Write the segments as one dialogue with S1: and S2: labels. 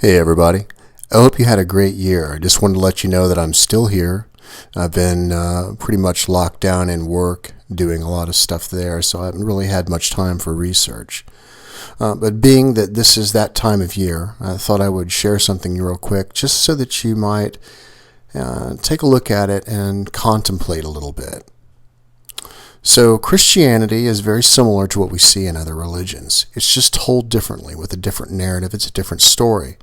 S1: Hey everybody, I hope you had a great year. I just wanted to let you know that I'm still here. I've been pretty much locked down in work, doing a lot of stuff there, so I haven't really had much time for research. But being that this is that time of year, I thought I would share something real quick just so that you might take a look at it and contemplate a little bit. So Christianity is very similar to what we see in other religions. It's just told differently with a different narrative. It's a different story.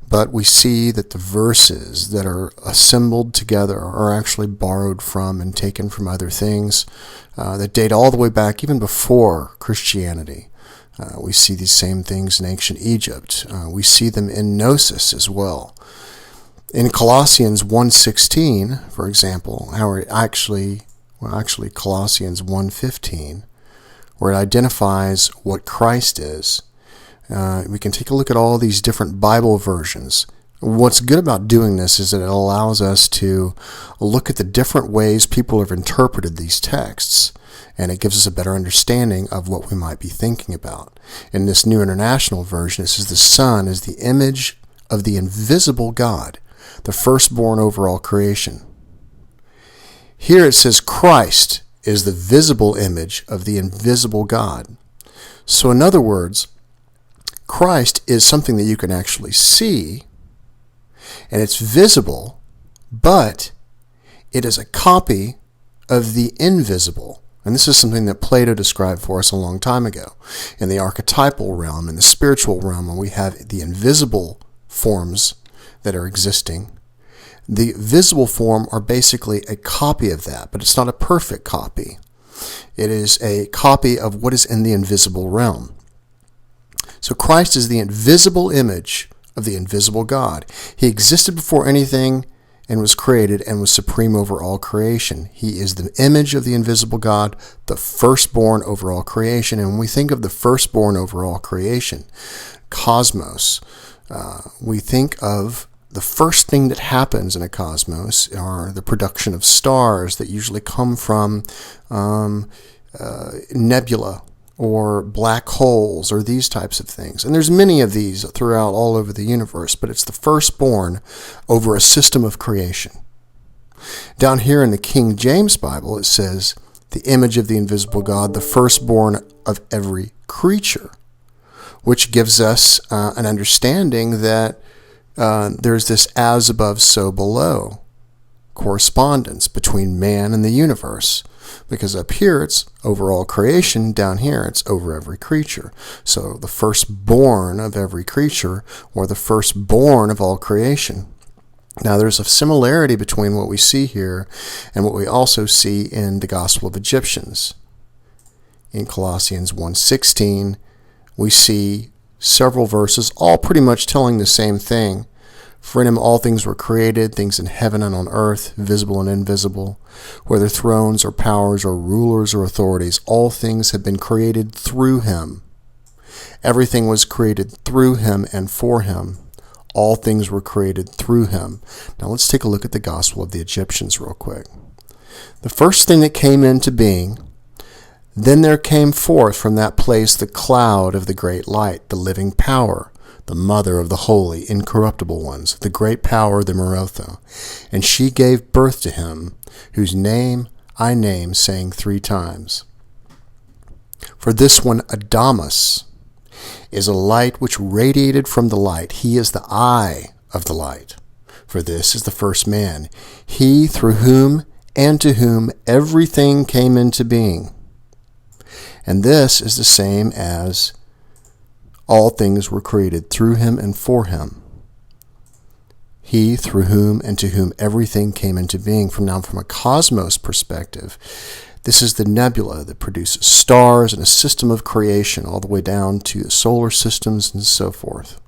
S1: But we see that the verses that are assembled together are actually borrowed from and taken from other things that date all the way back even before Christianity. We see these same things in ancient Egypt. We see them in Gnosis as well. In Colossians 1:16, for example, Colossians 1:15, where it identifies what Christ is. We can take a look at all these different Bible versions. What's good about doing this is that it allows us to look at the different ways people have interpreted these texts, and it gives us a better understanding of what we might be thinking about. In this New International Version, it says the Son is the image of the invisible God, the firstborn over all creation. Here it says Christ is the visible image of the invisible God. So in other words, Christ is something that you can actually see, and it's visible, but it is a copy of the invisible. And this is something that Plato described for us a long time ago. In the archetypal realm, in the spiritual realm, when we have the invisible forms that are existing, the visible form are basically a copy of that, but it's not a perfect copy. It is a copy of what is in the invisible realm. So Christ is the invisible image of the invisible God. He existed before anything and was created and was supreme over all creation. He is the image of the invisible God, the firstborn over all creation. And when we think of the firstborn over all creation, cosmos, we think of the first thing that happens in a cosmos are the production of stars that usually come from nebula or black holes or these types of things. And there's many of these throughout all over the universe, but it's the firstborn over a system of creation. Down here in the King James Bible, it says, the image of the invisible God, the firstborn of every creature, which gives us an understanding that there's this as above, so below correspondence between man and the universe. Because up here it's over all creation, down here it's over every creature. So the firstborn of every creature, or the firstborn of all creation. Now there's a similarity between what we see here and what we also see in the Gospel of Egyptians. In Colossians 1:16, we see several verses, all pretty much telling the same thing. For in him all things were created, things in heaven and on earth, visible and invisible, whether thrones or powers or rulers or authorities, all things have been created through him. Everything was created through him and for him. All things were created through him. Now let's take a look at the Gospel of the Egyptians real quick. The first thing that came into being, then there came forth from that place the cloud of the great light, the living power, the mother of the holy, incorruptible ones, the great power, the Merotha. And she gave birth to him, whose name I name, saying 3 times. For this one, Adamus, is a light which radiated from the light. He is the eye of the light. For this is the first man, he through whom and to whom everything came into being. And this is the same as all things were created through him and for him. He through whom and to whom everything came into being. From a cosmos perspective, this is the nebula that produces stars and a system of creation all the way down to the solar systems and so forth.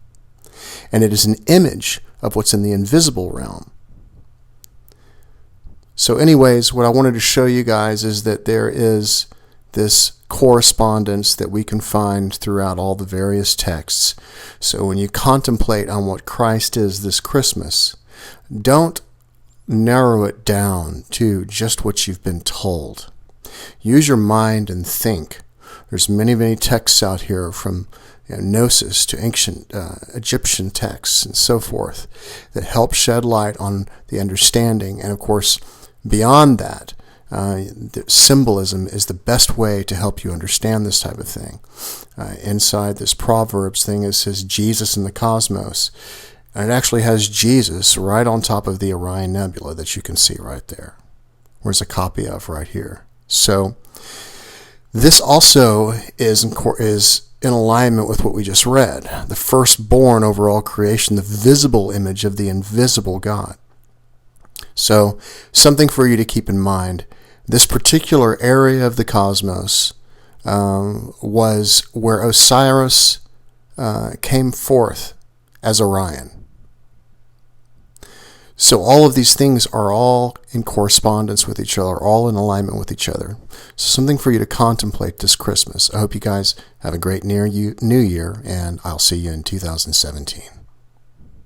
S1: And it is an image of what's in the invisible realm. So anyways, what I wanted to show you guys is that there is this correspondence that we can find throughout all the various texts. So when you contemplate on what Christ is this Christmas, don't narrow it down to just what you've been told. Use your mind and think. There's many texts out here from gnosis to ancient Egyptian texts and so forth that help shed light on the understanding. And of course, beyond that, the symbolism is the best way to help you understand this type of thing. Inside this Proverbs thing, it says Jesus in the cosmos. And it actually has Jesus right on top of the Orion Nebula that you can see right there. There's a copy of right here. So this also is in alignment with what we just read. The firstborn over all creation, the visible image of the invisible God. So something for you to keep in mind. This particular area of the cosmos was where Osiris came forth as Orion. So all of these things are all in correspondence with each other, all in alignment with each other. So something for you to contemplate this Christmas. I hope you guys have a great New Year, and I'll see you in 2017.